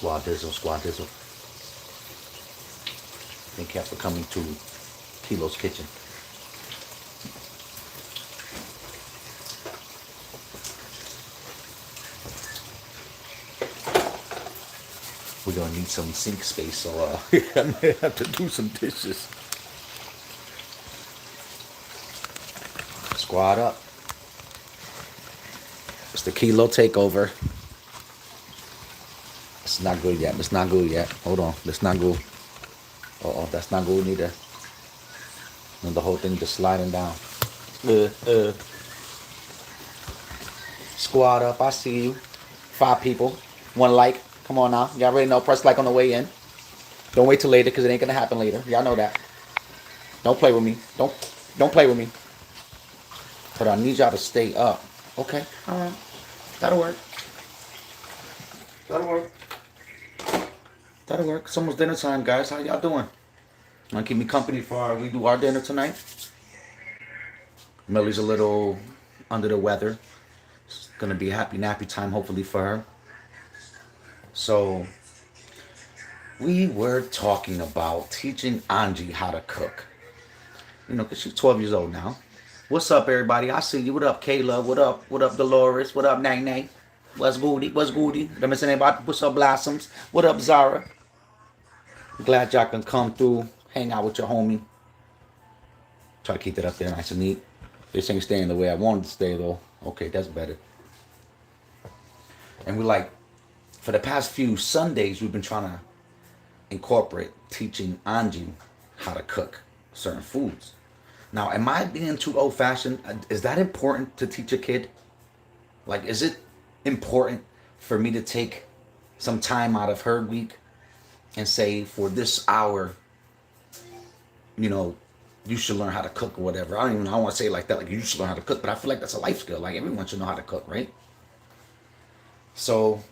Squad dizzle, squad dizzle. Thank you for coming to Kilo's Kitchen. We're gonna need some sink space, so I may have to do some dishes. Squad up. It's the Kilo takeover. It's not good yet. It's not good yet. Hold on. It's not good. Oh, that's not good either. And the whole thing just sliding down. Squad up. I see you. 5 people. 1 like. Come on now. Y'all already know. Press like on the way in. Don't wait till later because it ain't gonna happen later. Y'all know that. Don't play with me. Don't play with me. But I need y'all to stay up. Okay. All right. That'll work. That'll work. That'll work. It's almost dinner time, guys. How y'all doing? Want to keep me company for we do our dinner tonight? Meli's a little under the weather. It's gonna be a happy nappy time, hopefully for her. So we were talking about teaching Angie how to cook. You know, cause she's 12 years old now. What's up, everybody? I see you. What up, Kayla? What up? What up, Dolores? What up, Nang Nang? What's goody? What's goody? Did I miss anybody? What's up, Blossoms? What up, Zara? Glad y'all can come through, hang out with your homie. Try to keep that up there nice and neat. This ain't staying the way I wanted to stay, though. Okay, that's better. And we like, for the past few Sundays, we've been trying to incorporate teaching Angie how to cook certain foods. Now, am I being too old-fashioned? Is that important to teach a kid? Like, is it important for me to take some time out of her week and say, for this hour, you know, you should learn how to cook or whatever? I don't want to say it like that, like you should learn how to cook, but I feel like that's a life skill. Like, everyone should know how to cook, right? So,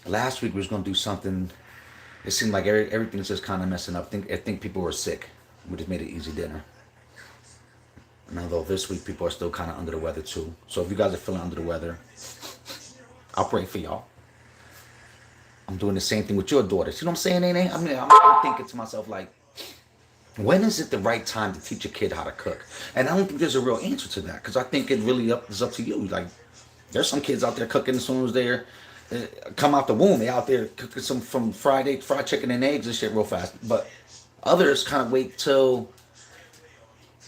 last week we was going to do something. It seemed like everything's just kind of messing up. I think people were sick. We just made an easy dinner. And although this week people are still kind of under the weather too. So if you guys are feeling under the weather, I'll pray for y'all. I'm doing the same thing with your daughters. You know what I'm saying, Nene? I mean, I'm thinking to myself, like, when is it the right time to teach a kid how to cook? And I don't think there's a real answer to that, because I think it really is up to you. Like, there's some kids out there cooking as soon as they're come out the womb. They out there cooking some from fried chicken and eggs and shit real fast. But others kind of wait till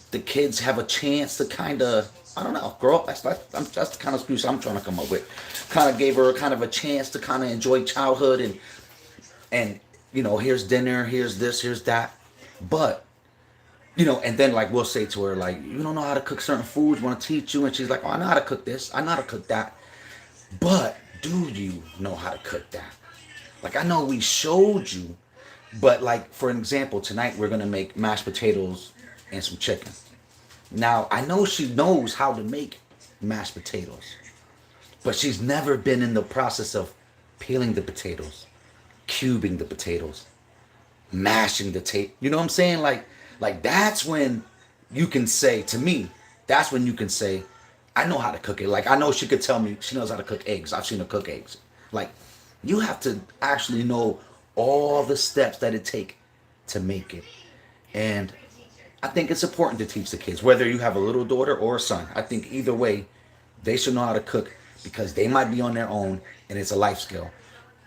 the kids have a chance to kind of, I don't know, grow up. That's the kind of excuse I'm trying to come up with. Kind of gave her kind of a chance to kind of enjoy childhood and you know, here's dinner, here's this, here's that. But, you know, and then like we'll say to her, like, you don't know how to cook certain foods, want to teach you. And she's like, oh, I know how to cook this, I know how to cook that. But do you know how to cook that? Like, I know we showed you, but like, for an example, tonight we're going to make mashed potatoes and some chicken. Now, I know she knows how to make mashed potatoes, but she's never been in the process of peeling the potatoes, cubing the potatoes, mashing the tape. You know what I'm saying? Like that's when you can say, to me, that's when you can say, I know how to cook it. Like, I know she could tell me she knows how to cook eggs. I've seen her cook eggs. Like, you have to actually know all the steps that it take to make it. And I think it's important to teach the kids, whether you have a little daughter or a son. I think either way, they should know how to cook, because they might be on their own and it's a life skill.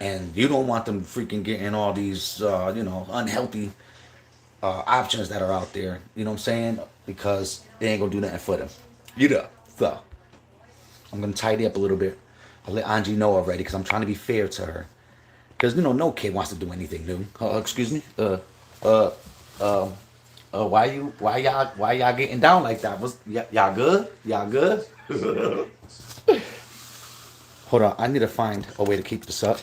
And you don't want them freaking getting all these, you know, unhealthy options that are out there. You know what I'm saying? Because they ain't going to do nothing for them. You know. So, I'm going to tidy up a little bit. I'll let Angie know already, because I'm trying to be fair to her. Because, you know, no kid wants to do anything new. Excuse me? Why y'all getting down like that? Y'all good? Y'all good? Hold on, I need to find a way to keep this up.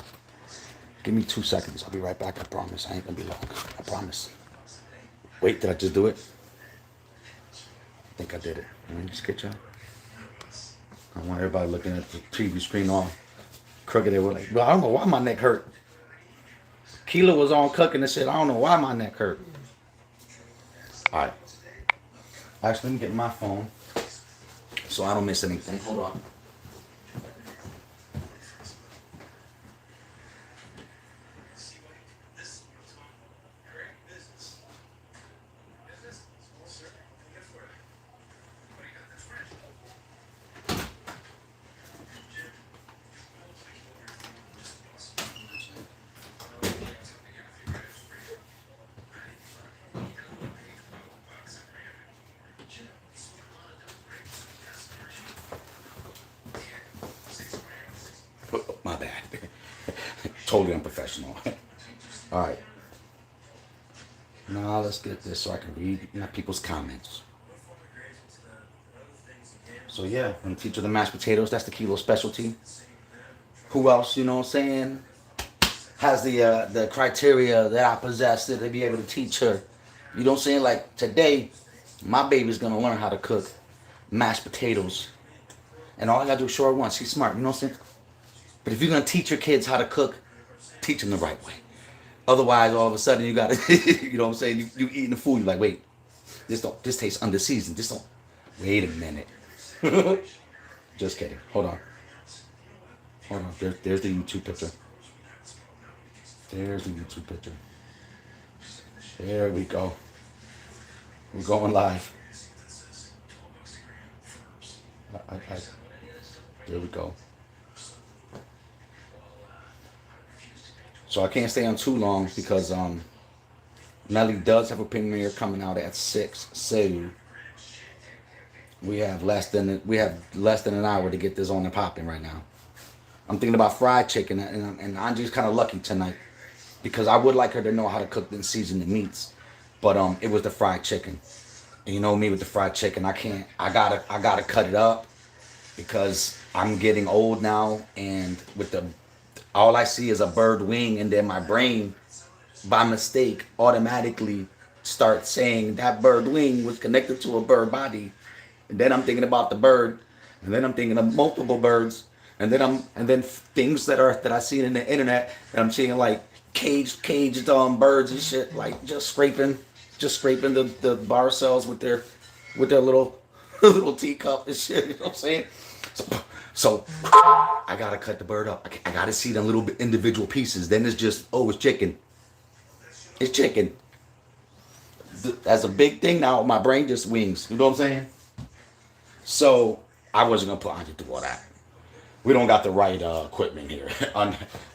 Give me 2 seconds. I'll be right back. I promise. I ain't gonna be long. I promise. Wait, did I just do it? I think I did it. Let me just get y'all. I want everybody looking at the TV screen all crooked. They were like, well, I don't know why my neck hurt. Keela was on cooking and said, I don't know why my neck hurt. All right. Actually, let me get my phone so I don't miss anything. Hold on. totally unprofessional. All right. Now let's get this so I can read my people's comments. So yeah, I'm teach her the mashed potatoes. That's the kilo specialty. Who else, you know what I'm saying, has the criteria that I possess to be able to teach her? You know what I'm saying? Like today, my baby's gonna learn how to cook mashed potatoes. And all I gotta do is show her once. She's smart, you know what I'm saying? But if you're gonna teach your kids how to cook, teach them the right way. Otherwise, all of a sudden you gotta, you know what I'm saying? You eating the food, you're like, wait, this tastes underseasoned. This don't. Wait a minute. Just kidding. Hold on. Hold on. There's the YouTube picture. There's the YouTube picture. There we go. We're going live. There we go. So I can't stay on too long because Meli does have a premiere coming out at 6. So we have less than an hour to get this on and popping right now. I'm thinking about fried chicken, and Angie's kind of lucky tonight because I would like her to know how to cook and season the meats, but it was the fried chicken. And you know me with the fried chicken, I gotta cut it up because I'm getting old now, and with all I see is a bird wing, and then my brain, by mistake, automatically starts saying that bird wing was connected to a bird body, and then I'm thinking about the bird, and then I'm thinking of multiple birds, and then things that I see in the internet, and I'm seeing like caged birds and shit, like just scraping the bar cells with their little little teacup and shit. You know what I'm saying? So I gotta cut the bird up. I gotta see the little individual pieces. Then it's just, it's chicken. It's chicken. That's a big thing now. My brain just wings. You know what I'm saying? So I wasn't gonna put Andre through all that. We don't got the right equipment here.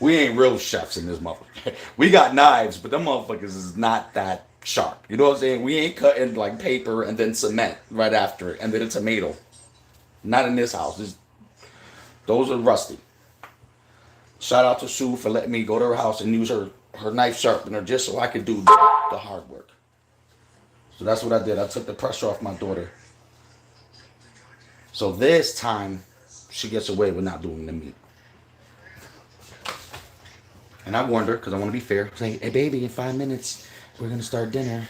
We ain't real chefs in this motherfucker. We got knives, but them motherfuckers is not that sharp. You know what I'm saying? We ain't cutting like paper and then cement right after it and then a tomato. Not in this house. Those are rusty. Shout out to Sue for letting me go to her house and use her knife sharpener just so I could do the hard work. So that's what I did. I took the pressure off my daughter. So this time, she gets away with not doing the meat. And I warned her, because I want to be fair. Say, hey baby, in 5 minutes, we're going to start dinner.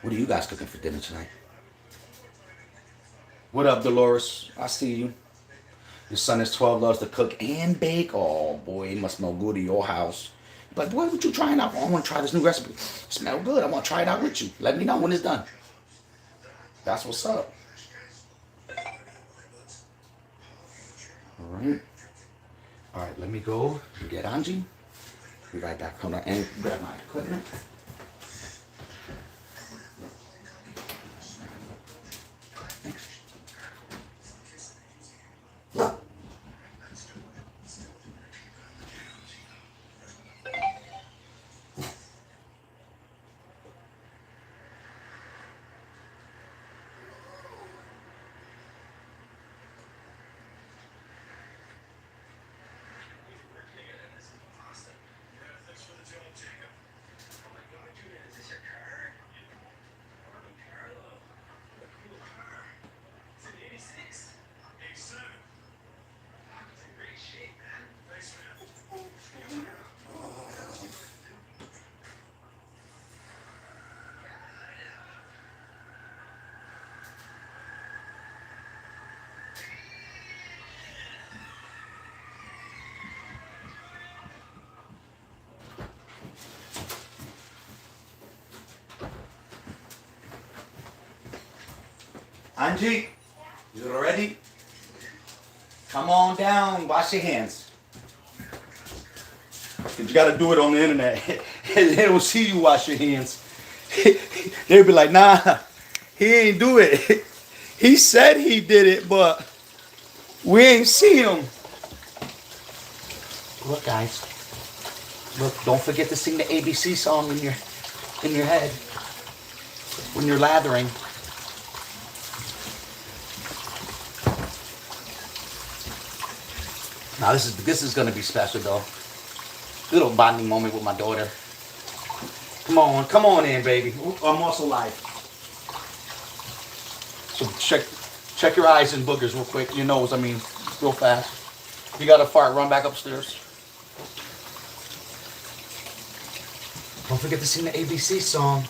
What are you guys cooking for dinner tonight? What up, Dolores? I see you. Your son is 12, loves to cook and bake. Oh boy, it must smell good in your house. But boy, what you trying out? I want to try this new recipe. Smell good. I want to try it out with you. Let me know when it's done. That's what's up. All right, let me go and get Angie. Be right back. Hold on, and grab my equipment. Angie, you ready? Come on down, wash your hands. Cause you gotta do it on the internet. They don't see you wash your hands. They'll be like, nah, he ain't do it. He said he did it, but we ain't see him. Look, guys. Look, don't forget to sing the ABC song in your head when you're lathering. Now this is gonna be special though. Little bonding moment with my daughter. Come on in, baby. I'm also live. So check your eyes and boogers real quick. Your nose, I mean, real fast. You got a fart, run back upstairs. Don't forget to sing the ABC song.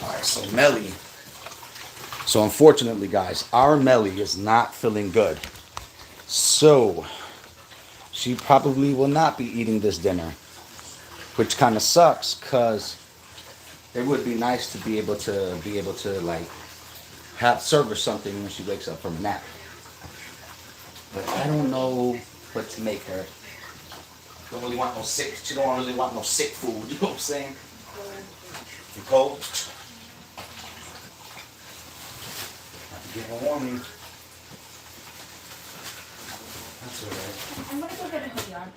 Alright, so Meli. So unfortunately, guys, our Meli is not feeling good. So she probably will not be eating this dinner, which kind of sucks because it would be nice to be able to like have serve her something when she wakes up from a nap. But I don't know what to make her. Don't really want no sick. She don't really want no sick food. You know what I'm saying? You cold? Get her warming. That's alright. I'm gonna go get a hoodie on.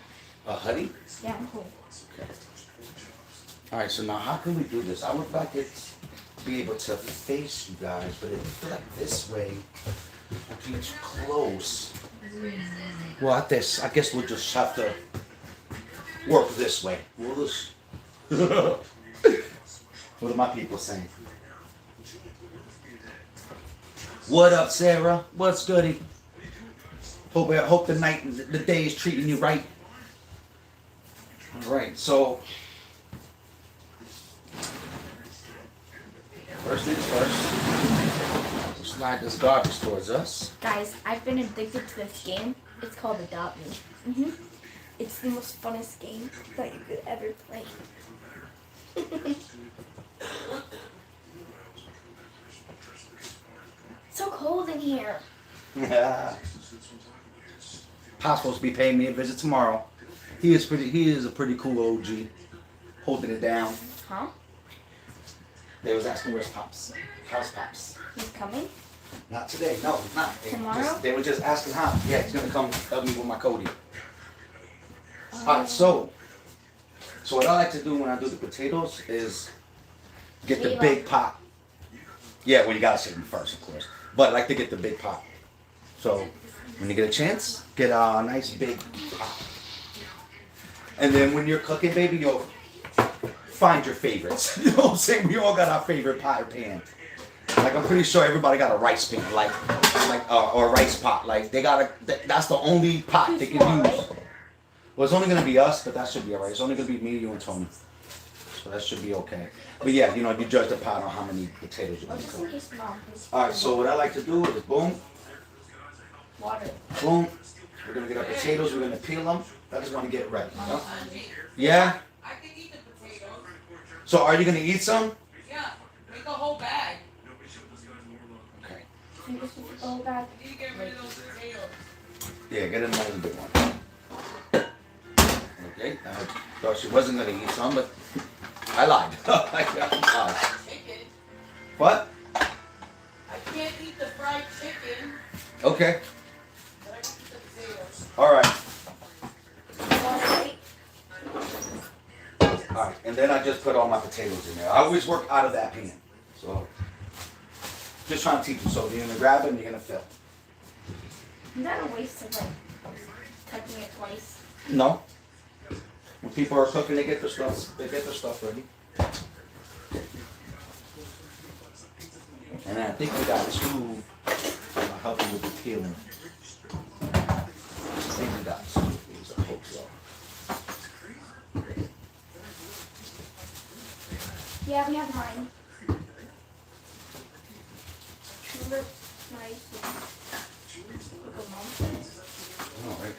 A hoodie? Yeah, I'm cool. Okay. Alright, so now how can we do this? I would like it to be able to face you guys, but it's like this way. I can get you close. Well, I guess we'll just have to work this way. We'll just what are my people saying? What up, Sarah? What's goody? Hope the day is treating you right. All right, so first things first. We'll slide this garbage towards us. Guys, I've been addicted to this game. It's called Adopt Me. It's the most funnest game that you could ever play. So cold in here. Yeah. Pop's supposed to be paying me a visit tomorrow. He is a pretty cool OG. Holding it down. Huh? They was asking where's Pops. How's Pops? He's coming? Not today, no, not. Tomorrow? They were just asking how. Yeah, he's gonna come help me with my Cody. Alright, so what I like to do when I do the potatoes is get the big pot. Yeah, well you gotta save them first, of course. But I like to get the big pot. So when you get a chance, get a nice big pot. And then when you're cooking, baby, you'll find your favorites. You know what I'm saying? We all got our favorite pot or pan. Like I'm pretty sure everybody got a rice pan, or a rice pot. Like they got that's the only pot they can use. Well, it's only gonna be us, but that should be alright. It's only gonna be me, you, and Tony. So that should be okay. But yeah, you know, you judge the pot on how many potatoes you're gonna cook. Alright, so what I like to do is boom. Water. Boom. We're gonna get our potatoes, we're gonna peel them. I just wanna get ready. Huh? Yeah? I can eat the potatoes. So are you gonna eat some? Yeah, make a whole bag. Okay. You just need to go back. You need to get rid of those potatoes. Yeah, get another big one. Okay. I thought she wasn't gonna eat some, but I lied. I lied. Chicken. What? I can't eat the fried chicken, Okay. but I can eat the potatoes. Alright. Alright. Alright. And then I just put all my potatoes in there. I always work out of that pan. So just trying to teach you. So you're gonna grab it and you're gonna fill. Is that a waste of touching it twice? No. When people are cooking, they get their stuff ready. And I think we got two helping with the peeling. I think we got two of these. I hope so. Yeah, we have mine. Remember nice. Look at mom. All right.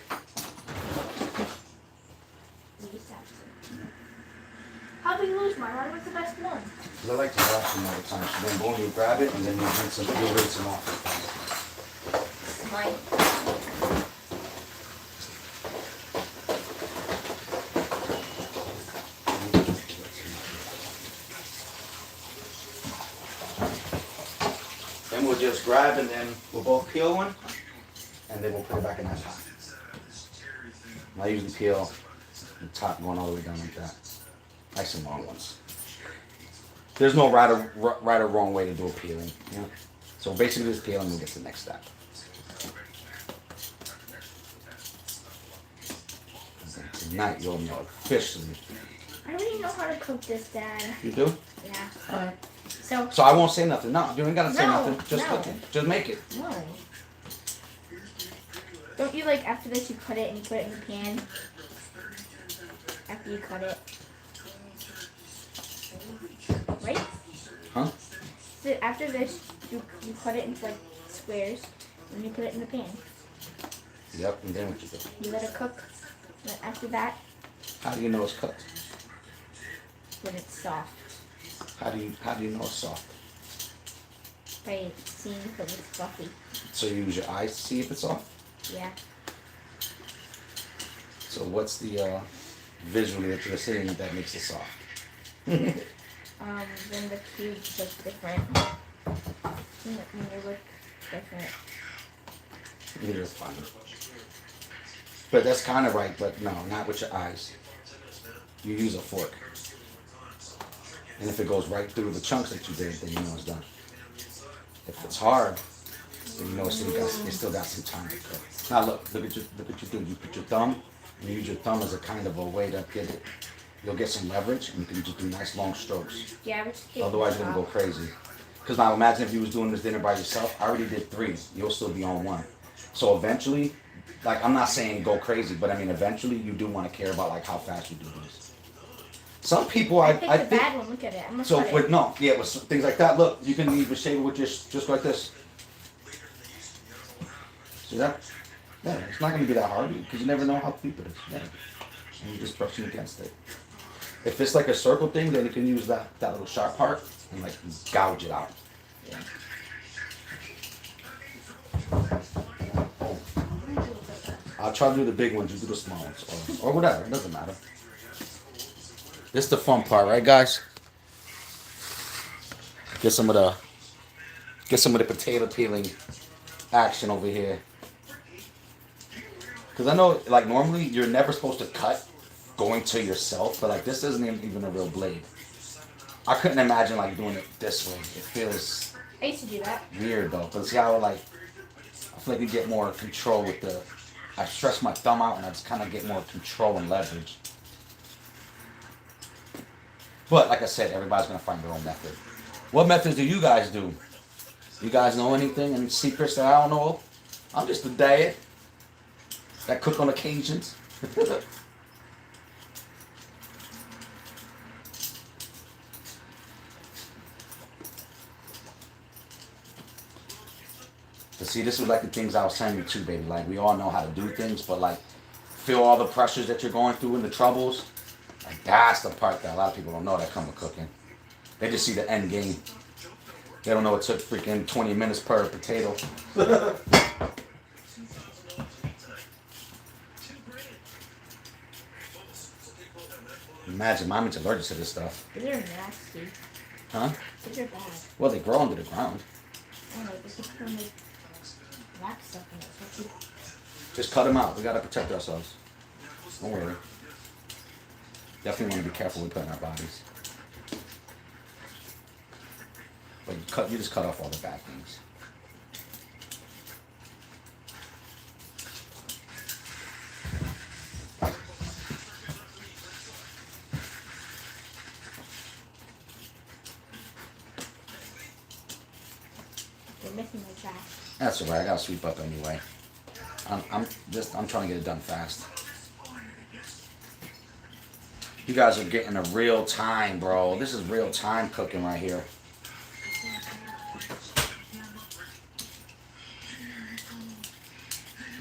How do you lose mine? Mine was the best one. 'Cause I like to wash them all the time. So then boom, you grab it and then you rinse them off. Mine. Then we'll just grab and then we'll both peel one. and then we'll put it back in that pot. I usually peel the top going all the way down like that. Nice and long ones. There's no right or wrong way to do a peeling. You know? So basically just peel and we'll get to the next step. Tonight you'll know officially. I already know how to cook this, Dad. You do? Yeah. Alright. So I won't say nothing. No, you ain't gotta say No, nothing. Just no. cook it. Just make it. no. Don't you like after this you cut it and you put it in the pan? After you cut it. Right? Huh? So after this you cut it into like squares and you put it in the pan. Yep, and then what you do? You let it cook. Then after that, How do you know it's cooked? when it's soft. How do you know it's soft? By seeing if it was fluffy. So you use your eyes to see if it's soft? Yeah. So what's the visually that you're seeing that makes it soft? Then the cubes look different. When they look different. It is funny. But that's kind of right, but no, not with your eyes. You use a fork. And if it goes right through the chunks that you did, then you know it's done. If it's hard, then you know it still got some time to cook. Now look what you do. You put your thumb, and you use your thumb as a kind of a way to get it. You'll get some leverage, and you can just do nice long strokes. Yeah, I would just get Otherwise, you're gonna go crazy. Because now imagine if you was doing this dinner by yourself. I already did 3. You'll still be on 1. So eventually, like I'm not saying go crazy, but I mean eventually you do want to care about like how fast you do this. Some people I picked I a think bad one. Look at it. I'm gonna so cut it. with no yeah with things like that. Look, you can even shave it with just like this. See that? Yeah, it's not gonna be that hard because you never know how deep it is. Yeah, and you just brushing against it. If it's like a circle thing, then you can use that little sharp part and like gouge it out. Yeah. I'll try to do the big ones, you do the small ones, or whatever, it doesn't matter. This is the fun part, right guys? Get some of the potato peeling action over here. Cause I know like normally you're never supposed to cut going to yourself, but like this isn't even a real blade. I couldn't imagine like doing it this way. It feels I used to do that. weird though, but see how like I feel like you get more control with the. I stretch my thumb out and I just kind of get more control and leverage. But like I said, everybody's gonna find their own method. What methods do you guys do? You guys know anything? Any secrets that I don't know? I'm just a dad that cook on occasions. But see, this is like the things I was telling you too, baby. Like we all know how to do things, but like feel all the pressures that you're going through and the troubles. Like that's the part that a lot of people don't know that come with cooking. They just see the end game. They don't know it took freaking 20 minutes per potato. Imagine, mommy's allergic to this stuff. These are nasty. Huh? These are bad. Well, they grow under the ground. I don't know. They keep putting like black stuff in it. So Just cut them out. We gotta protect ourselves. Don't worry. Definitely want to be careful with putting our bodies. But you just cut off all the bad things. they're missing my trash. That's alright. I gotta sweep up anyway. I'm trying to get it done fast. You guys are getting a real time, bro. This is real time cooking right here.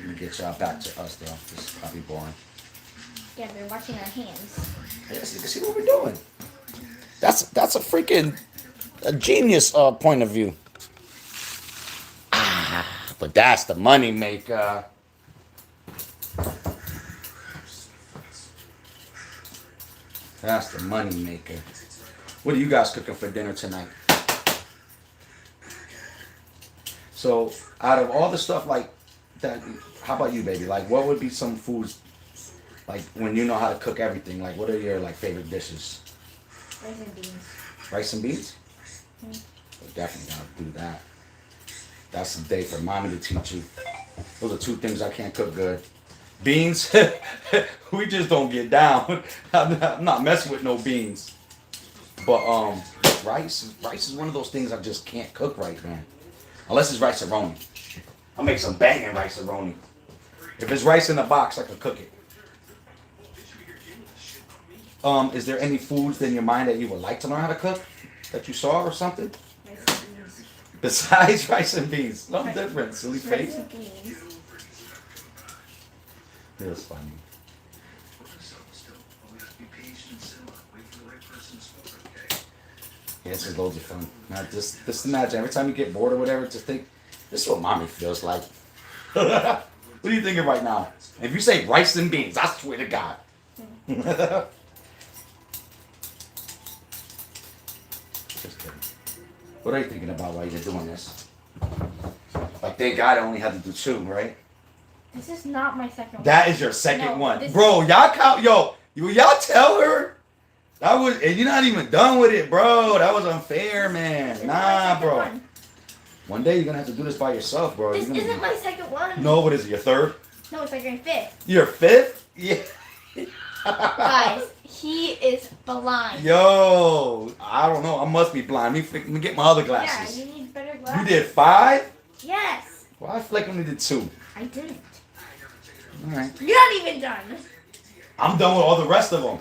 Let me get y'all back to us, though. This is probably boring. Yeah, they're washing our hands. Yes, you can see what we're doing. That's a freaking a genius point of view. But that's the money maker. That's the money maker. What are you guys cooking for dinner tonight? So, out of all the stuff like How about you, baby? Like, what would be some foods, like, when you know how to cook everything? Like, what are your, like, favorite dishes? Rice and beans. Rice and beans? Definitely gotta do that. That's the day for mommy to teach you. Those are two things I can't cook good. Beans, we just don't get down. I'm not messing with no beans. But rice is one of those things I just can't cook right, man. Unless it's rice-a-roni. I'll make some banging rice-a-roni. If it's rice in a box, I can cook it. Is there any foods in your mind that you would like to learn how to cook? That you saw or something? Rice and beans. Besides rice and beans. No different, silly Rice face. and beans. It was funny. Yeah, this is loads of fun. Now just imagine, every time you get bored or whatever, just think, this is what mommy feels like. What are you thinking right now? If you say rice and beans, I swear to God. Just kidding. What are you thinking about while you're doing this? Like, thank God I only had to do 2, right? This is not my second one. That is your second No, one. this Bro, y'all count, y'all tell her? That was, and you're not even done with it, bro. That was unfair, man. This is Nah, my second bro. one. One day you're gonna have to do this by yourself, bro. This You're gonna isn't my second one. No, what is it, your 3rd? No, it's like your 5th. Your 5th? Yeah. Guys, he is blind. Yo, I don't know. I must be blind. Let me get my other Yeah, glasses. you need better You glasses. did 5? Yes. Well, I feel like I only did 2. I didn't. Alright. You're not even done. I'm done with all the rest of them.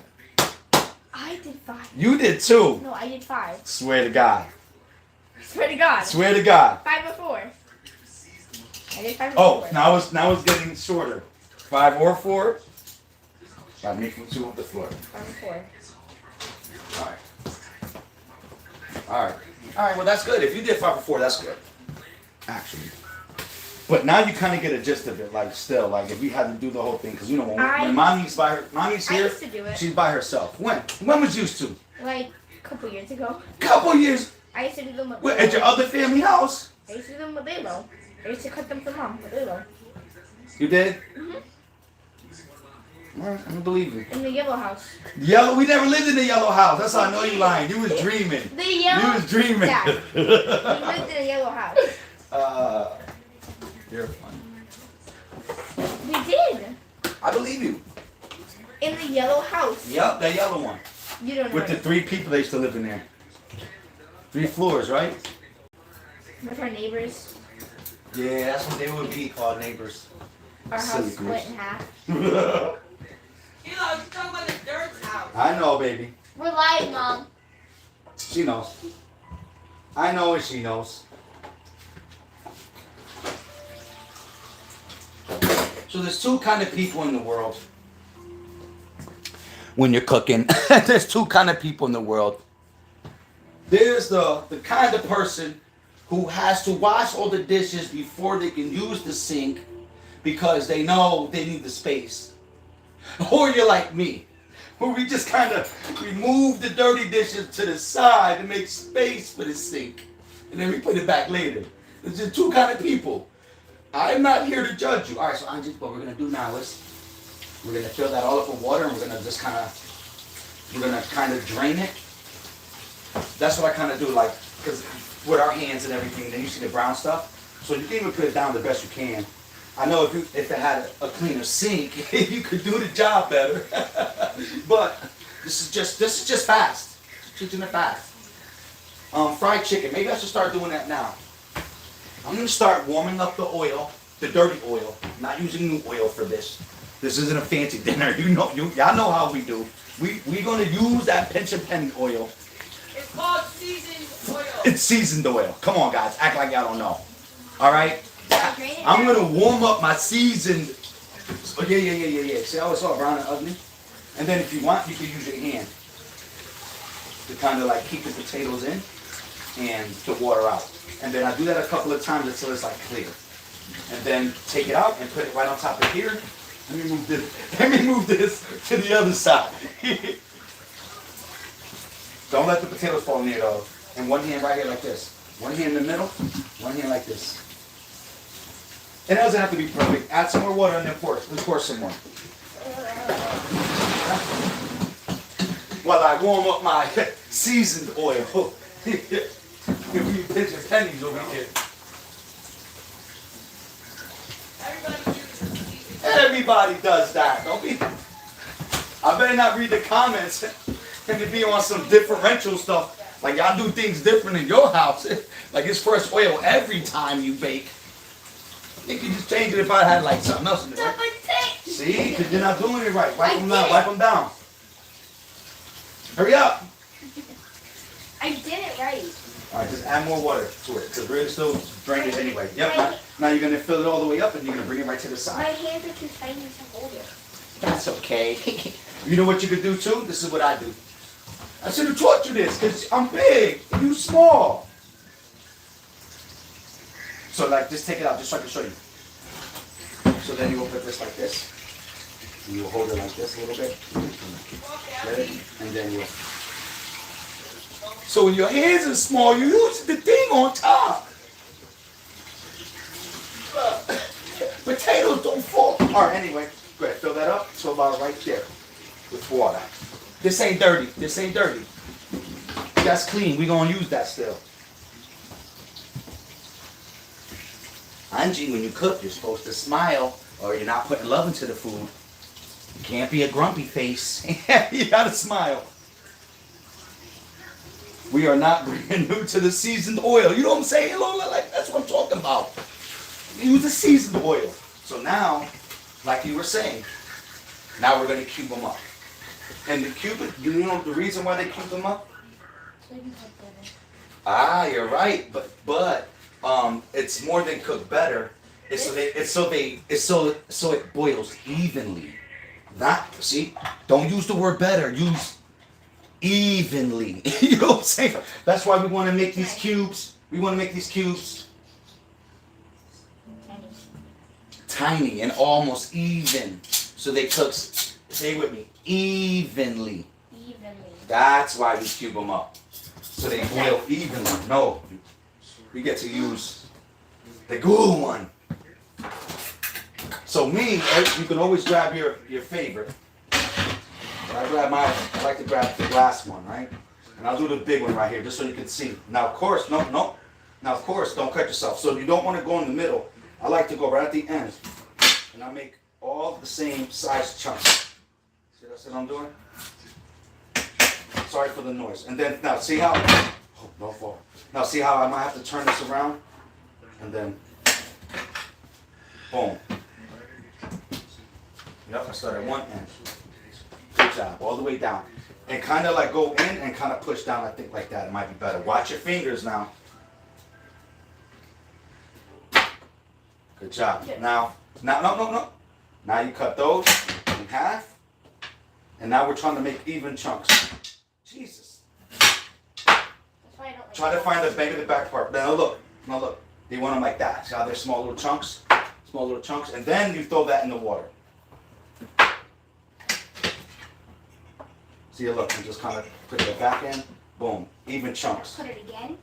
I did 5. You did 2. No, I did 5. Swear to God. Swear to God. Swear to God. 5 before. I did 5 Oh, before. now it's getting shorter. 5 or 4? Got me from 2 on the floor. 5 before. Alright, well that's good. If you did 5 or 4, that's good. Actually. But now you kind of get a gist of it, like still, like if we had to do the whole thing, because you know when mommy's I here, used to do it. she's by herself. When was you used to? Like a couple years ago. Couple years. I used to do them with What, at your other family house? I used to do them with Lilo. I used to cut them for mom with Lilo. You did? Mhm. Alright, I don't believe you. In the yellow house. Yellow? We never lived in the yellow house. That's how I know you lying. You was dreaming. The yellow. You was dreaming. Yeah. We lived in a yellow house. You're funny. We did. I believe you. In the yellow house. Yep, that yellow one. You don't know. With the 3 people that used to live in there. 3 floors, right? With our neighbors. Yeah, that's what they would be called, neighbors. Our Silly house split goose. in half. You're talking about the dirt house. I know, baby. We're live, Mom. She knows. I know and she knows. So there's 2 kind of people in the world. When you're cooking, there's 2 kind of people in the world. There's the kind of person who has to wash all the dishes before they can use the sink because they know they need the space. Or you're like me, where we just kind of remove the dirty dishes to the side to make space for the sink. And then we put it back later. There's just 2 kind of people. I'm not here to judge you. All right, so Angie, what we're going to do now is we're going to fill that all up with water and we're going to just kind of drain it. That's what I kind of do, like, because with our hands and everything, then you see the brown stuff. So you can even put it down the best you can. I know if it had a cleaner sink, you could do the job better. But this is just fast. Just teaching it fast. Fried chicken. Maybe I should start doing that now. I'm gonna start warming up the oil, the dirty oil. I'm not using new oil for this. This isn't a fancy dinner. Y'all know how we do. We're gonna use that pinch and penny oil. It's called seasoned oil. It's seasoned oil. Come on, guys. Act like y'all don't know. All right. Drain it I'm down. gonna warm up my seasoned. Oh, yeah. See how it's all brown and ugly? And then if you want, you can use your hand to kind of like keep the potatoes in and to water out. And then I do that a couple of times until it's like clear. And then take it out and put it right on top of here. Let me move this to the other side. Don't let the potatoes fall near though. And one hand right here like this. One hand in the middle, one hand like this. It doesn't have to be perfect. Add some more water and then pour. Let's pour some more. While I warm up my seasoned oil. Give me pinch of pennies over here. Everybody does that. Don't be. I better not read the comments and to be on some differential stuff. Like y'all do things different in your house. Like it's fresh oil every time you bake. You could just change it if I had like something else in it. Right? See, because you're not doing it right. Wipe them down. Wipe them down. Hurry up. I did it right. All right, just add more water to it because we're still drain it anyway. Yep. Now you're gonna fill it all the way up and you're gonna bring it right to the My side. hands are too tiny to hold it. That's okay. You know what you could do too? This is what I do. I should have taught you this because I'm big and you small. So like, just take it out just so I can show you. So then you will put this like this. And you'll hold it like this a little bit. Ready? And then you'll. So when your hands are small, you use the thing on top. Potatoes don't fall. All right, anyway, go ahead, fill that up. So about right there with water. This ain't dirty. This ain't dirty. That's clean. We're going to use that still. Angie, when you cook, you're supposed to smile or you're not putting love into the food. You can't be a grumpy face. You got to smile. We are not brand new to the seasoned oil. You know what I'm saying, Lola? Like, that's what I'm talking about. Use the seasoned oil. So now, like you were saying, now we're going to cube them up. And the cube, you know the reason why they cube them up? Ah, you're right. But it's more than cook better. It's so it boils evenly. Not, see, don't use the word better. Use evenly. You know what I'm saying? That's why we want to make these cubes. We want to make these cubes tiny and almost even. So they cook, say with me, evenly. That's why we cube them up. So they boil evenly. No, we get to use the good one. So me, you can always grab your favorite. I like to grab the glass one, right? And I'll do the big one right here, just so you can see. Now, of course, no. Now, of course, don't cut yourself. So you don't want to go in the middle. I like to go right at the end. And I make all the same size chunks. See what I'm doing? Sorry for the noise. And then, now, see how, oh, no fall. Now, see how I might have to turn this around? And then, boom. Yep, I start at one end. Good job, all the way down. And kind of like go in and kind of push down, I think like that. It might be better. Watch your fingers now. Good job. Now, no. Now you cut those in half. And now we're trying to make even chunks. Jesus. Try to find the bang of the back part. Now look. You want them like that. See how they're small little chunks? Small little chunks. And then you throw that in the water. See, look, and just kind of put the back end, boom, even chunks. Put it again?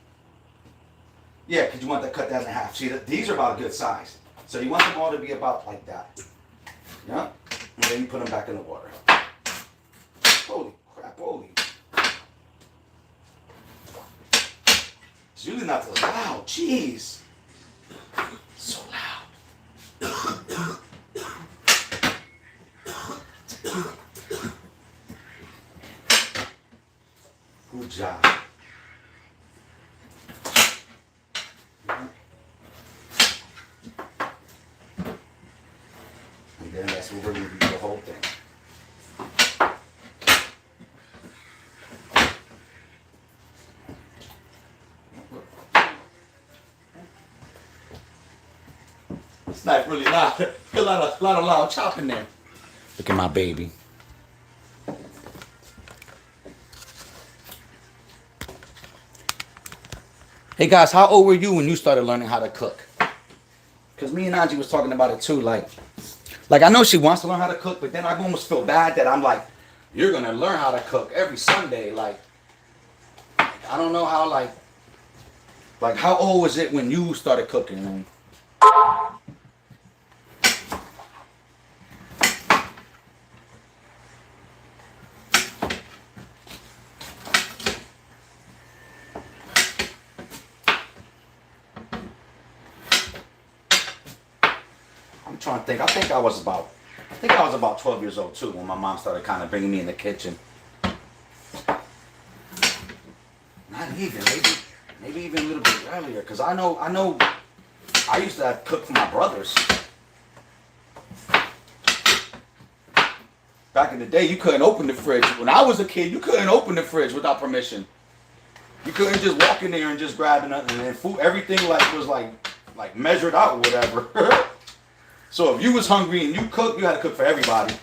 Yeah, because you want to cut that in half. See, these are about a good size. So you want them all to be about like that. Yeah? And then you put them back in the water. Holy crap, holy. It's usually not so loud, jeez. So loud. Good job. And then that's what we're going to do the whole thing. It's not really loud. A lot of loud chopping there. Look at my baby. Hey guys, how old were you when you started learning how to cook? Because me and Angie was talking about it too. Like I know she wants to learn how to cook, but then I almost feel bad that I'm like, you're going to learn how to cook every Sunday. Like, I don't know how, like how old was it when you started cooking? trying to think. I think I was about 12 years old too when my mom started kind of bringing me in the kitchen. Not even, maybe even a little bit earlier. Cause I know, I used to cook for my brothers. Back in the day, you couldn't open the fridge. When I was a kid, you couldn't open the fridge without permission. You couldn't just walk in there and just grab nothing. And food, everything was measured out or whatever. So if you was hungry and you cooked, you had to cook for everybody.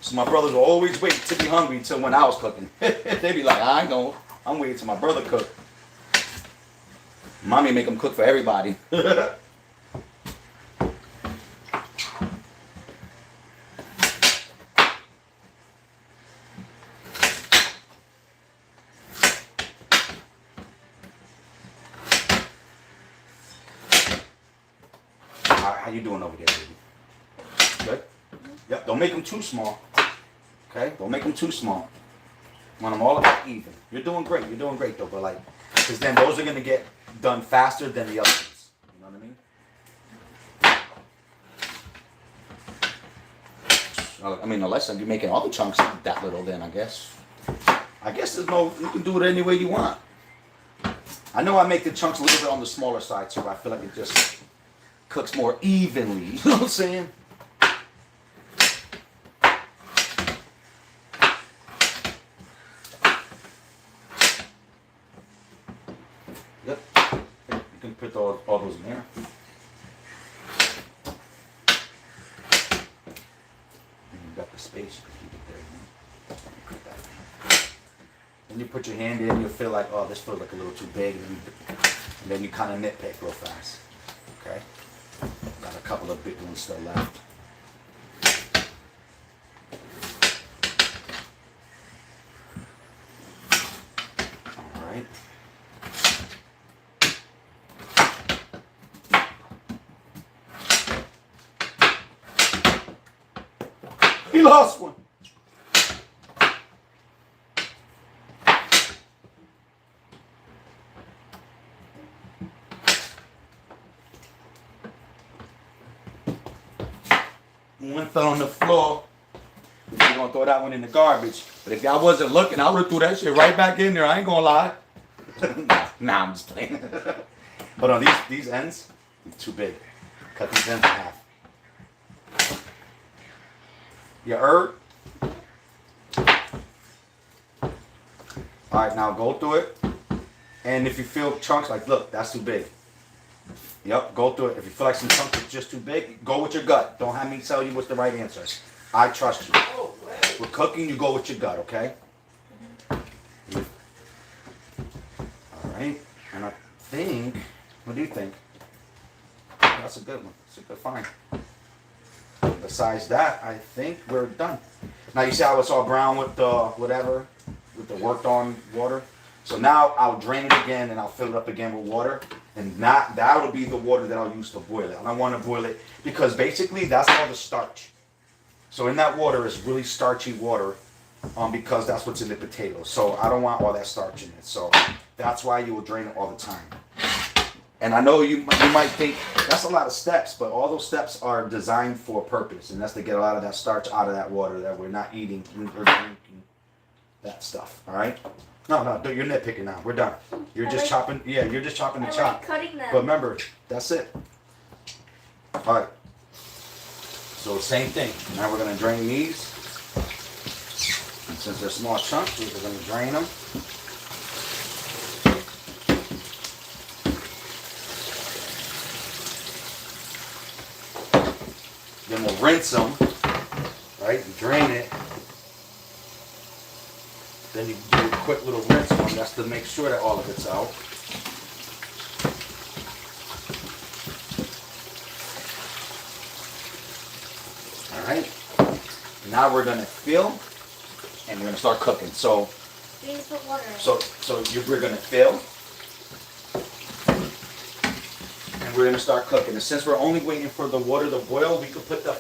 So my brothers would always wait to be hungry until when I was cooking. They'd be like, I ain't going. I'm waiting till my brother cook. Mommy make them cook for everybody. How you doing over there, baby? Good? Yep, don't make them too small. Okay? Don't make them too small. Want them all about even. You're doing great though, but like, because then those are going to get done faster than the other ones. You know what I mean? I mean, unless you're making all the chunks that little, then I guess there's no, you can do it any way you want. I know I make the chunks a little bit on the smaller side, so I feel like it just cooks more evenly. You know what I'm saying? Yep. You can put all those in there. And you got the space, you can keep it there. Then you put your hand in, you'll feel like, oh, this feels like a little too big. And then you kind of nitpick real fast. Okay? Got a couple of big ones still left. All right. He lost one. One fell on the floor. We're gonna throw that one in the garbage. But if y'all wasn't looking, I would have threw that shit right back in there. I ain't gonna lie. Nah, I'm just playing. Hold on, these ends, too big. Cut these ends in half. You heard? Alright, now go through it. And if you feel chunks, like look, that's too big. Yep, go through it. If you feel like some chunks are just too big, go with your gut. Don't have me tell you what's the right answer. I trust you. With cooking, you go with your gut, okay? Alright, and I think, what do you think? That's a good one. It's a good find. Besides that, I think we're done. Now you see how it's all brown with the whatever, with the worked on water? So now I'll drain it again and I'll fill it up again with water. And that'll be the water that I'll use to boil it. I don't want to boil it because basically that's all the starch. So in that water is really starchy water because that's what's in the potatoes. So I don't want all that starch in it. So that's why you will drain it all the time. And I know you might think that's a lot of steps, but all those steps are designed for a purpose. And that's to get a lot of that starch out of that water that we're not eating or drinking that stuff. All right? No, you're nitpicking now. We're done. You're just chopping. Yeah, you're just chopping the chop. Like cutting them. But remember, that's it. All right. So same thing. Now we're gonna drain these. And since they're small chunks, we're gonna drain them. Then we'll rinse them. Right? And drain it. Then you do a quick little rinse one. That's to make sure that all of it's out. All right. Now we're gonna fill, and we're gonna start cooking. So, You need to put water in. We're gonna fill, and we're gonna start cooking. And since we're only waiting for the water to boil, we could put the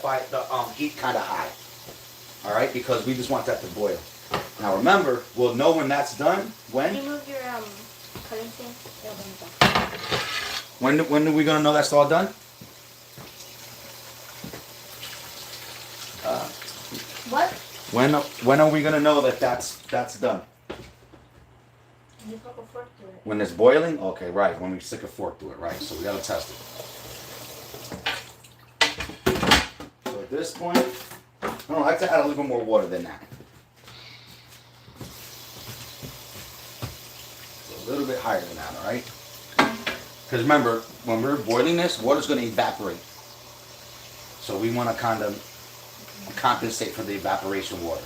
heat kind of high. All right, because we just want that to boil. Now remember, we'll know when that's done. When? Can you move your cutting stand? When are we gonna know that's all done? When are we gonna know that that's done? You put a fork to it. When it's boiling? Okay, right. When we stick a fork to it, right? So we gotta test it. So at this point, I like to add a little bit more water than that. So a little bit higher than that, all right? Because remember, when we're boiling this, water's gonna evaporate. So we want to kind of compensate for the evaporation water.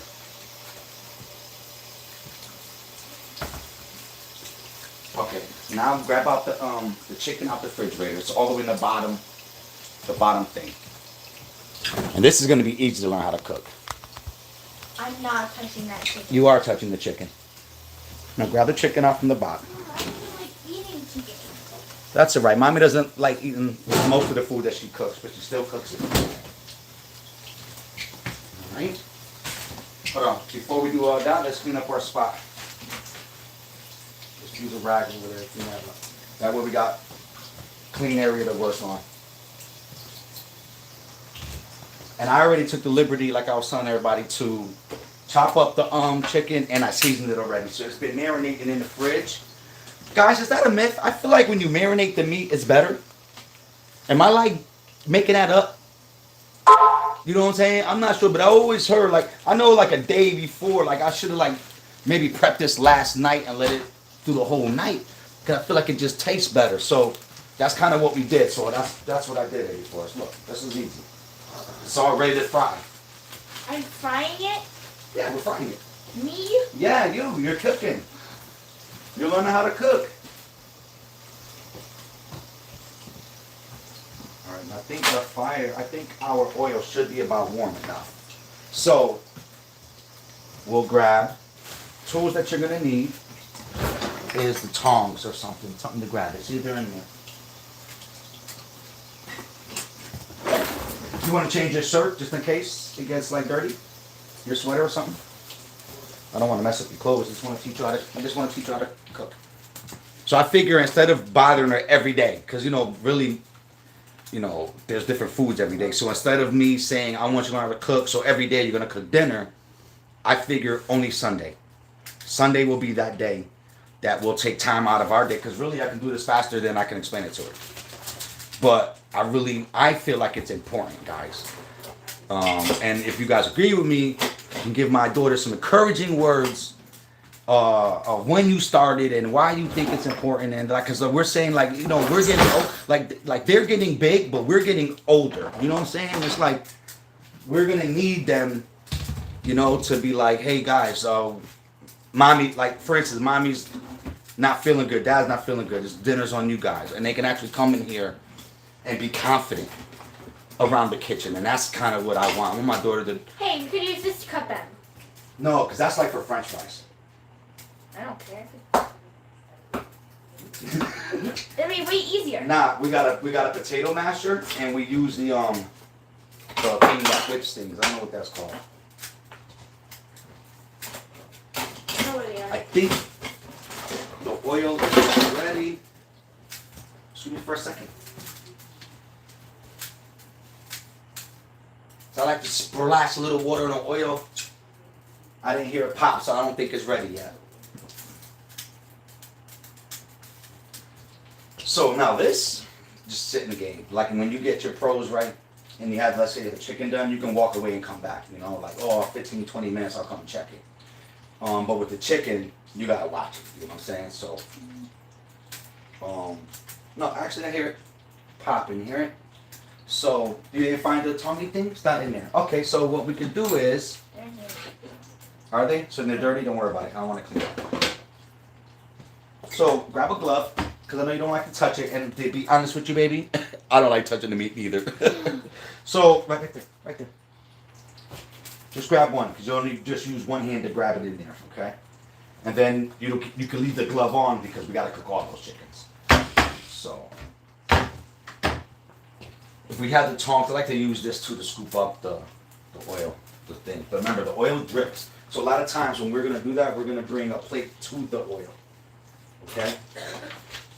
Okay, now grab out the chicken out the refrigerator. It's all the way in the bottom thing. And this is going to be easy to learn how to cook. I'm not touching that chicken. You are touching the chicken. Now grab the chicken out from the bottom. Oh, I don't like eating chicken. That's all right. Mommy doesn't like eating most of the food that she cooks, but she still cooks it. All right. Hold on. Before we do all that, let's clean up our spot. Just use a rag over there. Clean that up. That way we got clean area to work on. And I already took the liberty, like I was telling everybody, to chop up the chicken, and I seasoned it already. So it's been marinating in the fridge. Guys, is that a myth? I feel like when you marinate the meat, it's better. Am I like making that up? You know what I'm saying? I'm not sure, but I always heard, like, I know like a day before, like I should have like maybe prepped this last night and let it do the whole night. Because I feel like it just tastes better. So that's kind of what we did. So that's what I did here for us. Look, this is easy. It's all ready to fry. I'm frying it? Yeah, we're frying it. Me? Yeah, you're cooking. You're learning how to cook. All right, I think our oil should be about warm enough. So we'll grab tools that you're gonna need is the tongs or something to grab. It's either in there. You want to change your shirt just in case it gets like dirty? Your sweater or something? I don't want to mess up your clothes. I just want to teach you how to cook. So I figure instead of bothering her every day, because really, there's different foods every day. So instead of me saying I want you to learn how to cook, so every day you're gonna cook dinner, I figure only Sunday. Sunday will be that day that we'll take time out of our day, because really I can do this faster than I can explain it to her. But I feel like it's important, guys. And if you guys agree with me, I can give my daughter some encouraging words of when you started and why you think it's important. And like, because we're saying like, we're getting old, like they're getting big, but we're getting older. You know what I'm saying? It's like we're gonna need them, to be like, hey guys, mommy, like for instance, mommy's not feeling good, dad's not feeling good. It's dinner's on you guys, and they can actually come in here and be confident around the kitchen, and that's kind of what I want. I want my daughter to. Hey, you could use this to cut them. No, because that's like for French fries. I don't care. It'll be way easier. Nah, we got a potato masher, and we use the thing that whips things. I don't know what that's called. I know where they are. I think the oil is ready. Excuse me for a second. So I like to splash a little water in the oil. I didn't hear it pop, so I don't think it's ready yet. So now this, just sit in the game. Like when you get your pros right, and you have, let's say, the chicken done, you can walk away and come back. Like, 15, 20 minutes, I'll come and check it. But with the chicken, you gotta watch it. You know what I'm saying? So, no, actually, I hear it popping. You hear it? So, you didn't find the tonguey thing? It's not in there. Okay, so what we can do is, are they? So they're dirty? Don't worry about it. I don't want to clean it up. So, grab a glove, because I know you don't like to touch it. And to be honest with you, baby, I don't like touching the meat either. So, right there. Just grab one, because you only just use one hand to grab it in there, okay? And then you can leave the glove on, because we got to cook all those chickens. So, if we have the tongs, I like to use this too to scoop up the oil, the thing. But remember, the oil drips. So a lot of times when we're going to do that, we're going to bring a plate to the oil. Okay?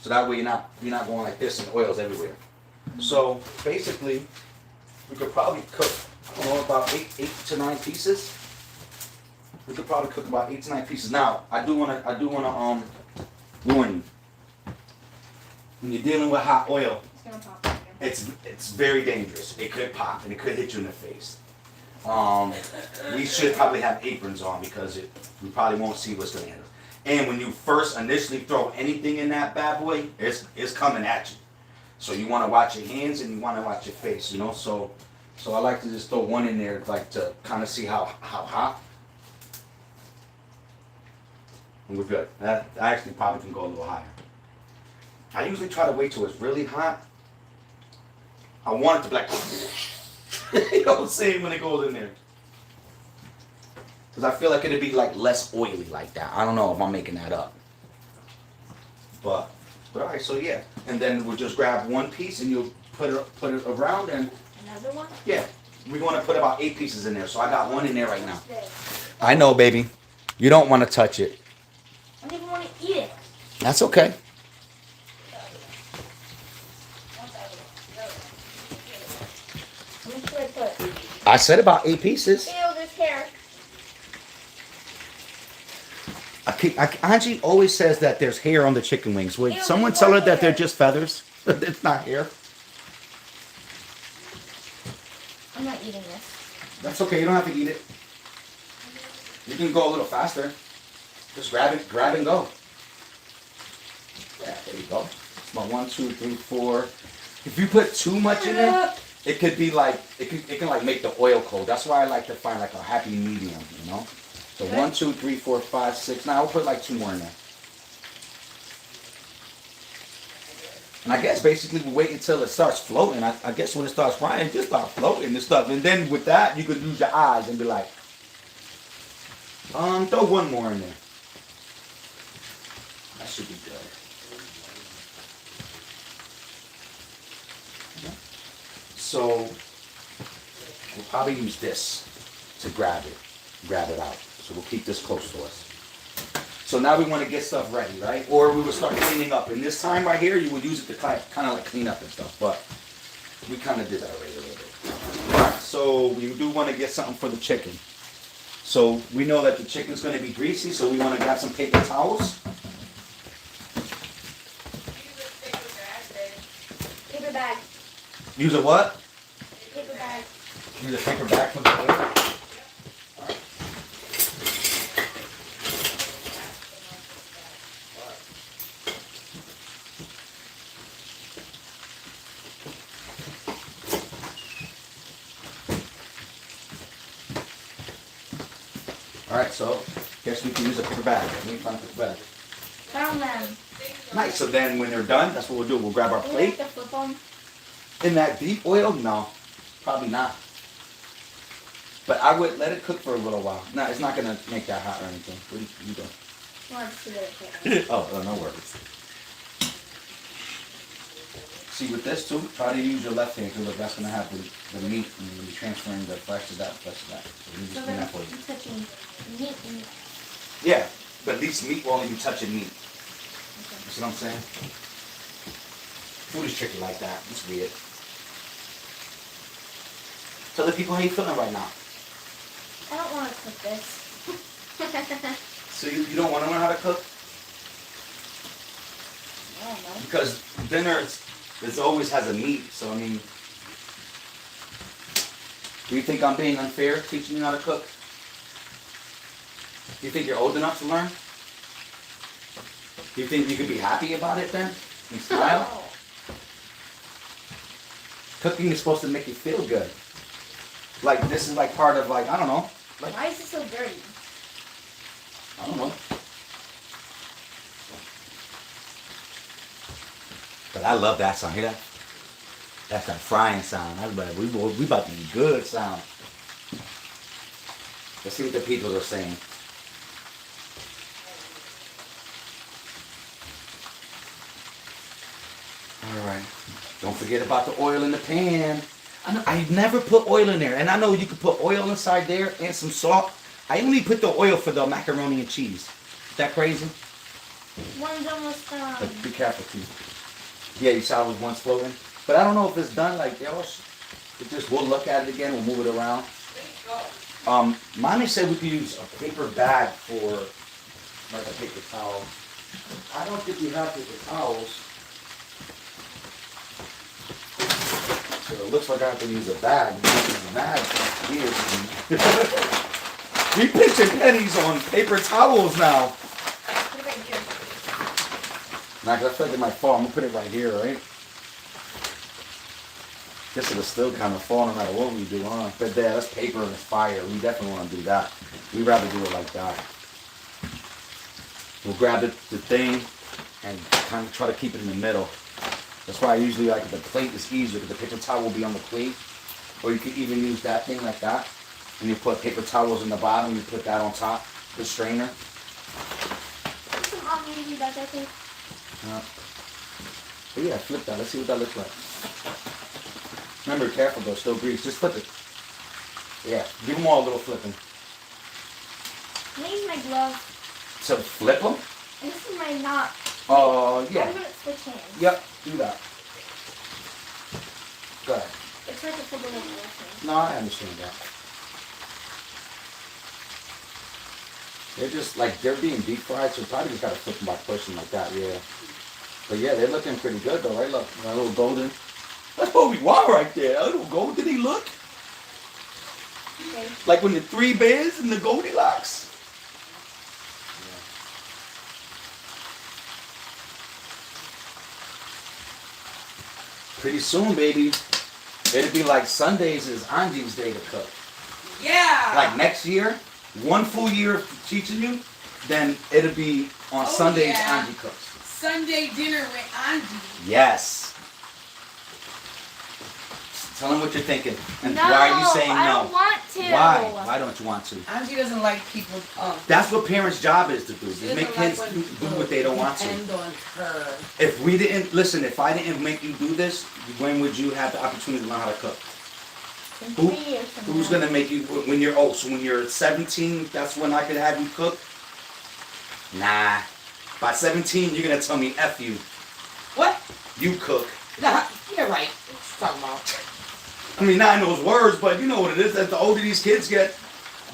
So that way you're not going like this and the oil's everywhere. So basically, we could probably cook about 8 to 9 pieces. we could probably cook about 8 to 9 pieces. Now, I do wanna warn you. When you're dealing with hot oil, It's gonna pop. it's very dangerous. It could pop and it could hit you in the face. We should probably have aprons on because we probably won't see what's gonna hit us. And when you first initially throw anything in that bad boy, it's coming at you. So you want to watch your hands and you want to watch your face, you know. So I like to just throw one in there, like to kind of see how hot. And we're good. That I actually probably can go a little higher. I usually try to wait till it's really hot. I want it to be like, you know what I'm saying, when it goes in there. Because I feel like it'd be like less oily like that. I don't know if I'm making that up. But all right, so yeah. And then we'll just grab one piece and you'll put it around and Another one? yeah. We're going to put about 8 pieces in there. So I got one in there right now. I know, baby. You don't want to touch it. I don't even want to eat it. That's okay. How much should I put? I said about 8 pieces. Ew, there's hair. Angie always says that there's hair on the chicken wings. Would Ew, someone there's tell her more that they're hair. just feathers? It's not hair. I'm not eating this. That's okay. You don't have to eat it. You can go a little faster. Just grab and go. Yeah, there you go. It's about 1, 2, 3, 4. If you put too much in it, it could be like it can like make the oil cold. That's why I like to find like a happy medium, you know. So Okay. 1, 2, 3, 4, 5, 6. Now I'll put like 2 more in there. And I guess basically we wait until it starts floating. I guess when it starts frying, it just start floating and stuff. And then with that, you could use your eyes and be like, throw one more in there. That should be good. So we'll probably use this to grab it out. So we'll keep this close to us. So now we want to get stuff ready, right? Or we will start cleaning up. And this time right here, you would use it to kind of like clean up and stuff. But we kind of did that already a little bit. All right, so we do want to get something for the chicken. So we know that the chicken's going to be greasy, so we want to grab some paper towels. Paper bag. Use a what? Paper bag. Use a paper bag for the oil. Alright, so guess we can use a paper bag. Let me find a paper bag. Found them. Nice, so then when they're done, that's what we'll do. We'll grab our Do we have plate. to flip them? In that deep oil? No, probably not. But I would let it cook for a little while. No, it's not going to make that hot or anything. What are you doing? Well, let's see what it Oh, no worries. See, with this too, try to use your left hand, because look, that's going to have the meat, and you'll be transferring the flesh to that, flesh to that. So let me So just clean then that for you. I'm touching meat and... Yeah, but at least meat will only be touching meat. Okay. You see what I'm saying? Food is tricky like that. It's weird. Tell the people how you feeling right now. I don't want to cook this. So you don't want to learn how to cook? I don't know. Because dinner it always has a meat. So I mean, do you think I'm being unfair teaching you how to cook? Do you think you're old enough to learn? Do you think you could be happy about it then? And smile? Oh. Cooking is supposed to make you feel good. Like this is like part of like, I don't know. Like, Why is it so dirty? I don't know. But I love that sound. Hear that? That's that frying sound. That's like, we about to eat good sound. Let's see what the people are saying. Alright. Don't forget about the oil in the pan. I never put oil in there. And I know you can put oil inside there and some salt. I only put the oil for the macaroni and cheese. Is that crazy? One's almost done. But be careful too. Yeah, you saw it was once floating. But I don't know if it's done like, it just, we'll look at it again, we'll move it around. Mommy said we could use a paper bag for like a paper towel. I don't think we have paper towels. So it looks like I have to use a bag. Use a bag here. We pitching pennies on paper towels now. Put it right here. Nah, 'cause I feel like it might fall. I'm gonna put it right here, right? Guess it'll still kind of fall no matter what we do, huh? But there, that's paper and it's fire. We definitely want to do that. We'd rather do it like that. We'll grab the thing and kind of try to keep it in the middle. That's why I usually like the plate is easier because the paper towel will be on the plate. Or you could even use that thing like that. And you put paper towels in the bottom, you put that on top, the strainer. Put some on me, that I think. But yeah, flip that. Let's see what that looks like. Remember, careful though, still grease. Just flip it. Yeah, give them all a little flipping. Can I use my glove? So flip them? And this is my knot. Yeah. I'm gonna switch hands. Yep, do that. Go ahead. It's hard to put it in the left hand. No, I understand that. They're just like, they're being deep fried, so probably just gotta flip them by pushing like that, yeah. But yeah, they're looking pretty good though, right? Look, a little golden. That's what we want right there. A little gold. Did he look? Okay. Like when the Three Bears and the Goldilocks. Pretty soon, baby, it'll be like Sundays is Anji's day to cook. Yeah. Like next year, one full year of teaching you, then it'll be on Sundays yeah. Anji cooks. Sunday dinner with Angie. Yes. Tell them what you're thinking. And No, why are you saying no? I don't want to. Why? Why don't you want to? Angie doesn't like people. That's what parents' job is to do. She Is make doesn't like kids when do what they don't want to. depend on her. If we didn't listen, if I didn't make you do this, when would you have the opportunity to learn how to cook? In Who- 3 years from Who's now. gonna make you when you're so when you're 17? That's when I could have you cook. Nah, by 17 you're gonna tell me F you. What? You cook. Nah, you're right. What you talking about? I mean, not in those words, but you know what it is. That the older these kids get,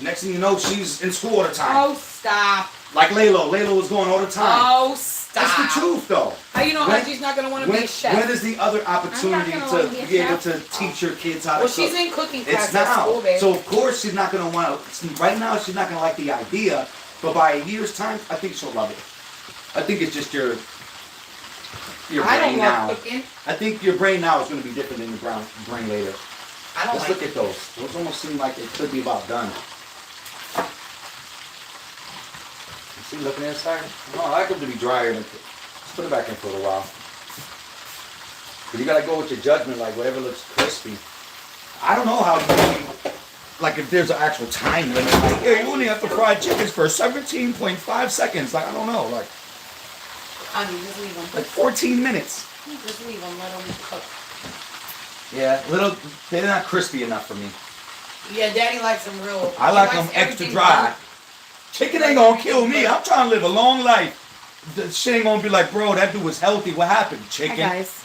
next thing you know, she's in school all the time. Oh, stop. Like Layla. Layla was going all the time. Oh, stop. That's the truth, though. How you know When- Angie's not going to want to be a chef? When is the other opportunity I'm not gonna to wanna be a be able chef. to teach your kids how to Well, cook? she's in cooking class It's at now. school, babe. So of course she's not gonna want to. Right now she's not gonna like the idea, but by a year's time, I think she'll love it. I think it's just your I brain don't now. love cooking. I think your brain now is gonna be different than your brain later. I don't Let's like look at those. Those almost seem like it could be about done. See, looking inside. Oh, I like them to be drier. Let's put it back in for a little while. But you gotta go with your judgment, like whatever looks crispy. I don't know how you like if there's an actual time limit. Like, yeah, you only have to fry chickens for 17.5 seconds. Like, I don't know, like Angie, just leave them. 14 minutes. Just leave them. Let them cook. Yeah, they're not crispy enough for me. Yeah, Daddy likes them real. I he like likes them extra everything dry. done. Chicken ain't gonna kill me. I'm trying to live a long life. The shit ain't gonna be like, bro, that dude was healthy. What happened? Chicken. Hi, guys.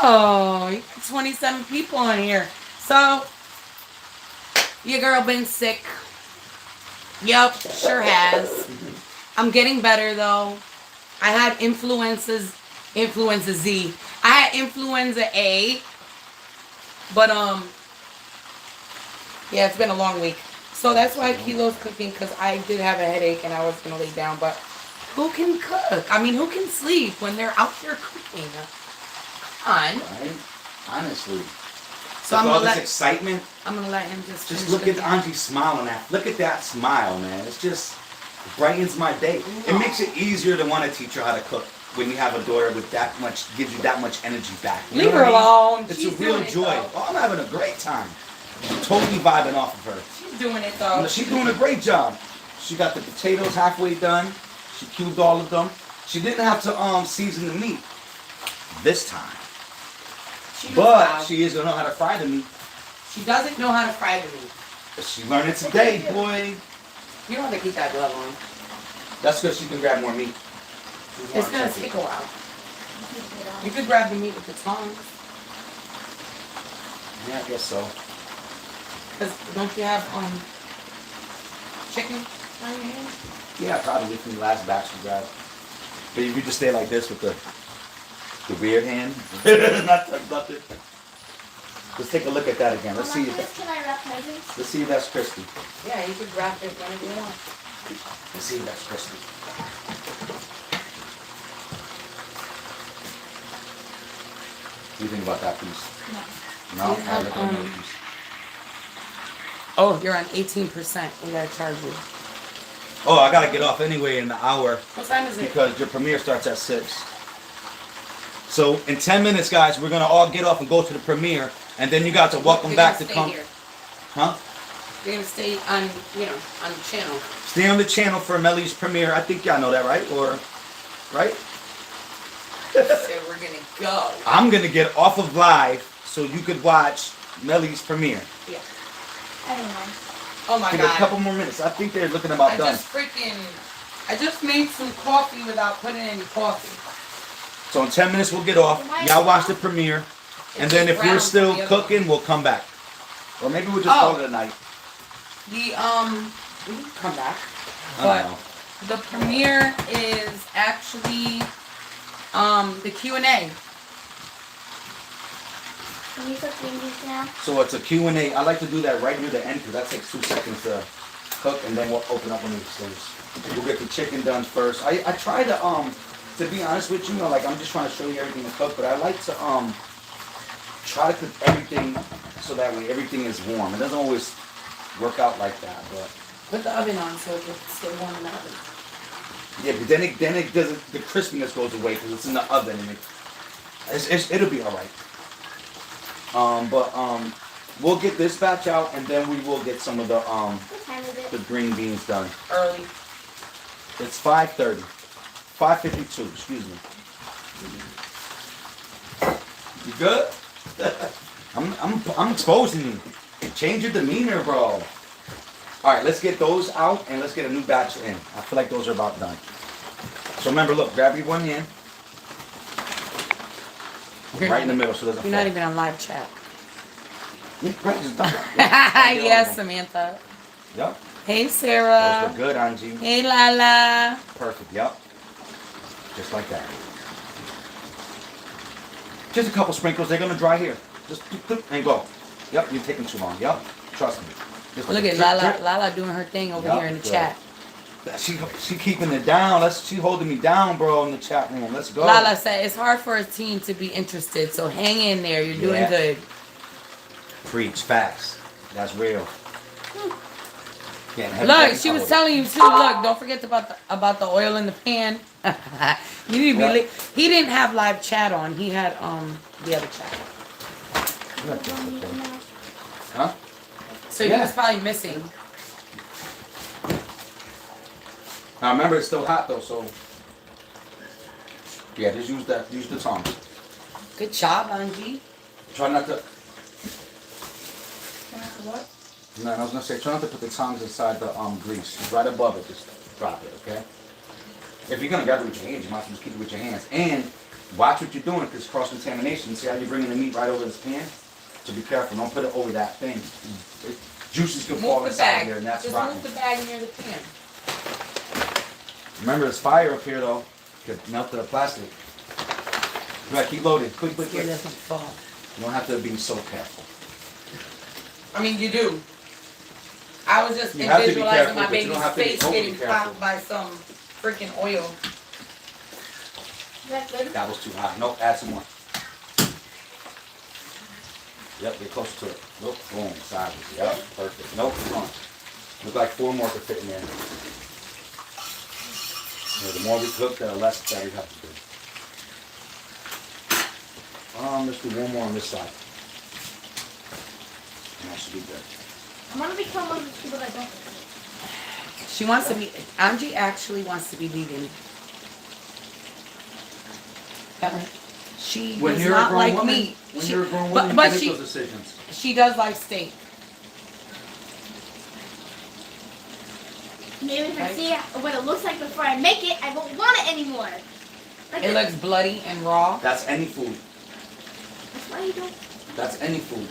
Oh, you got 27 people on here. So, your girl been sick. Yep, sure has. I'm getting better though. I had influenza Z. I had influenza A. But yeah, it's been a long week. So that's why Kilo's cooking, because I did have a headache and I was gonna lay down, but who can cook? I mean, who can sleep when they're out there cooking? Come on. Right? Honestly. So With I'm all gonna this let excitement, I'm gonna let him just just finish look at cooking. Auntie smiling at. Look at that smile, man. It's just it brightens my day. It makes it easier to want to teach her how to cook when you have a daughter with that much, gives you that much energy back. You Leave know her what I mean? alone. It's She's a real doing it, joy. though. Oh, I'm having a great time. I'm totally vibing off of her. She's doing it though. She's doing a great job. She got the potatoes halfway done. She cubed all of them. She didn't have to season the meat this time, She but she is gonna know how to fry the meat. she doesn't know how to fry the meat. She learned it today, boy. You don't have to keep that glove on. That's because she can grab more meat. It's gonna take a while. You could grab the meat with the tongs. Yeah, I guess so. Cause don't you have chicken on your hand? Yeah, probably from the last batch we got. But if you just stay like this with the weird hand, nothing. Let's take a look at that again. Let's see. Can I wrap presents? Let's see if that's crispy. Yeah, you could wrap it whenever you want. Let's see if that's crispy. What do you think about that piece? No. No? Do you have, Look at another piece. Oh, you're on 18%. We gotta charge you. Oh, I gotta get off anyway in an hour What time is it? because your premiere starts at 6. So in 10 minutes, guys, we're gonna all get off and go to the premiere, and then you guys are welcome You're back to gonna come. stay here. Huh? You're gonna stay on, on the channel. Stay on the channel for Meli's premiere. I think y'all know that, right? Or, right? So we're gonna go. I'm gonna get off of live so you could watch Meli's premiere. Yeah. I don't know. Oh my Give it a god. couple more minutes. I think they're looking about done. I just made some coffee without putting any coffee. So in 10 minutes we'll get off. Y'all watch the premiere, and then if we're brown still from the other cooking, we'll come back. Or maybe we'll just call it a night. We can come back. I But don't know. the premiere is actually the Q&A. Can you cook green beans now? So it's a Q&A. I like to do that right near the end because that takes 2 seconds to cook, and then we'll open up one of these things. We'll get the chicken done first. I try to be honest with you, like I'm just trying to show you everything to cook, but I like to try to cook everything so that way everything is warm. It doesn't always work out like that, but Put the oven on so it can stay warm in the oven. yeah, but then it doesn't, the crispiness goes away because it's in the oven, and it'll be all right. But we'll get this batch out, and then we will get some of the What time is it? the green beans done. Early. It's 5:30, 5:52. Excuse me. You good? I'm exposing you. Change your demeanor, bro. All right, let's get those out and let's get a new batch in. I feel like those are about done. So remember, look, grab your one hand, right in the middle, so it doesn't You're fall. not even on live chat. Yeah, right, just dump it. Yeah, Yes, Samantha. Yep. Hey, Those Sarah. look good, Angie. Hey, Lala. Perfect. Yep. Just like that. Just a couple sprinkles. They're gonna dry here. Just and go. Yep. You're taking too long. Yep. Trust me. Just like Look a at drip, Lala. drip. Lala doing her thing over Yup, here in the good. chat. She keeping it down. She holding me down, bro, in the chat room. Let's go. Lala said it's hard for a teen to be interested, so hang in there. You're doing Yeah. good. Preach facts. That's real. Can't have Look, that she was out. telling you too. Look, don't forget about the oil in the pan. You need to be. What? He didn't have live chat on. He had the other chat. Huh? So he Yeah. was probably missing. Now remember, it's still hot though, so yeah, just use the tongs. Good job, Angie. Try not to. What? No, I was gonna say, try not to put the tongs inside the grease. Right above it, just drop it, okay? If you're gonna grab it with your hands, you might as well just keep it with your hands. And watch what you're doing, because cross contamination. See how you're bringing the meat right over this pan? So be careful. Don't put it over that thing. Juices can fall Move the inside bag. there, and that's Just rotten. move the bag near the pan. Remember, there's fire up here though. Could melt the plastic. Right, keep loading. Quick, quick, It quick. doesn't fall. You don't have to be so careful. I mean, you do. I was just You have to be visualizing careful, my but you baby's don't have to be face overly getting careful. popped by some freaking oil. Is that good? That was too hot. Nope, add some more. Yep, get closer to it. Nope, boom, sideways. Yep, perfect. Nope, come on. Look like 4 more could fit in there. Yeah, the more we cook, the less that we have to do. Let's do one more on this side. And that should be good. I'm gonna become one of the people that don't. She wants to be. Angie actually wants to be vegan. She When does you're a not grown like woman, meat. when She- you're a grown but woman, but you make she those decisions. she does like steak. Maybe if I Right. see what it looks like before I make it, I won't want it anymore. Like It looks bloody and raw. That's any food. That's why you don't. That's any food.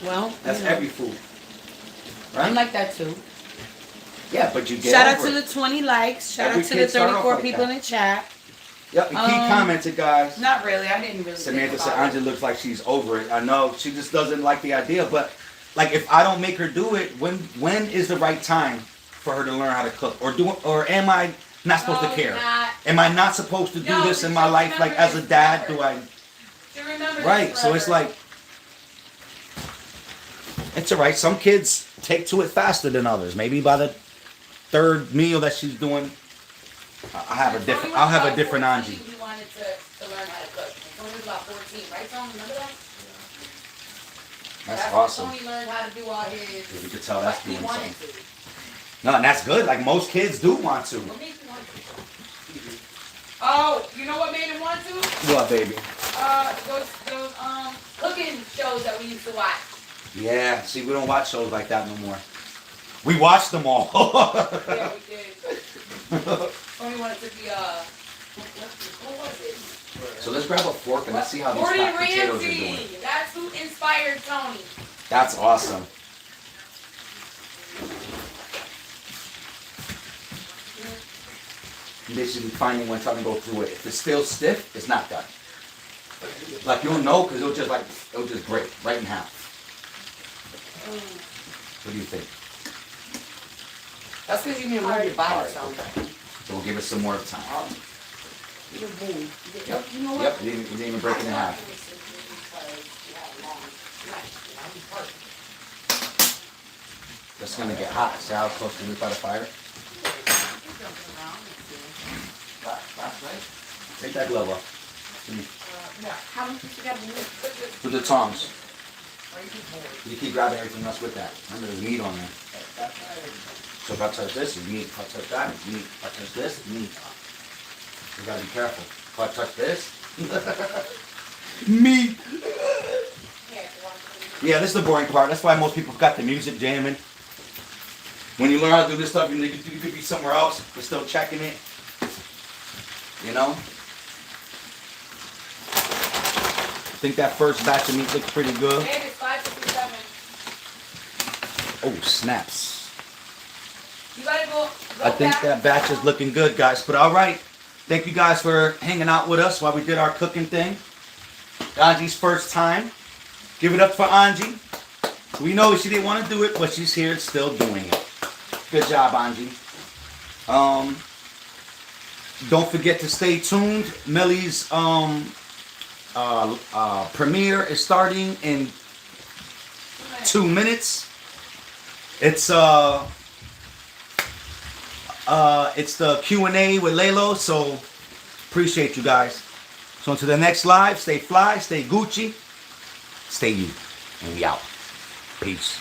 Well, That's you know, every food. Right? I'm like that too. Yeah, but you get Shout out over to it. the 20 likes. Shout Every out to kid the start off 34 like people that. in the chat. Yep, and keep commenting, guys. Not really. I didn't really. Samantha think said about Anja looks like she's over it. I know she just doesn't like the idea, but like if I don't make her do it, when is the right time for her to learn how to cook, or am I not supposed to No, care? you're not. Am I not supposed to do No, this in you my should life? Like remember as a this dad, forever. do I? To remember Right. this So it's forever. like it's alright. Some kids take to it faster than others. Maybe by the third meal that she's doing, I'll have a different Angie. He wanted to learn how to cook. Tony was about 14, right, Tony? Remember that? That's when awesome. Tony learned how to do all his. Yeah, you could tell that's he doing wanted something. to. No, and that's good. Like most kids do want to. What made you want to? Oh, you know what made him want to? What, baby? Those cooking shows that we used to watch. Yeah. See, we don't watch shows like that no more. We watched them all. Yeah, we did. Tony wanted to be what was it? So let's grab a fork and let's see how these Gordon hot potatoes are doing. Ramsay. That's who inspired Tony. That's awesome. You basically finding when something goes through it. If it's still stiff, it's not done. Like you'll know because it'll just break right in half. What do you think? That's because you didn't move your body, so. So we'll give it some more time. You're a boom. Yep. You know what? Yep. You didn't even break it in half. It's gonna get hot. See how close to it by the fire? Take that glove off. How much you gotta move? With the tongs. You keep grabbing everything else with that. Remember, there's meat on there. So if I touch this, it's meat. If I touch that, it's meat. If I touch this, it's meat. You gotta be careful. If I touch this, meat. Yeah, this is the boring part. That's why most people got the music jamming. When you learn how to do this stuff, you could be somewhere else, but still checking it. You know? I think that first batch of meat looks pretty good. Babe, it's 5:57. Oh, snaps. You gotta go I think back. that batch is looking good, guys. But all right. Thank you guys for hanging out with us while we did our cooking thing. Angie's first time. Give it up for Angie. We know she didn't want to do it, but she's here still doing it. Good job, Angie. Don't forget to stay tuned. Meli's premiere is starting in 2 minutes. It's the Q&A with Lalo, so appreciate you guys. So until the next live, stay fly, stay Gucci, stay you, and we out. Peace.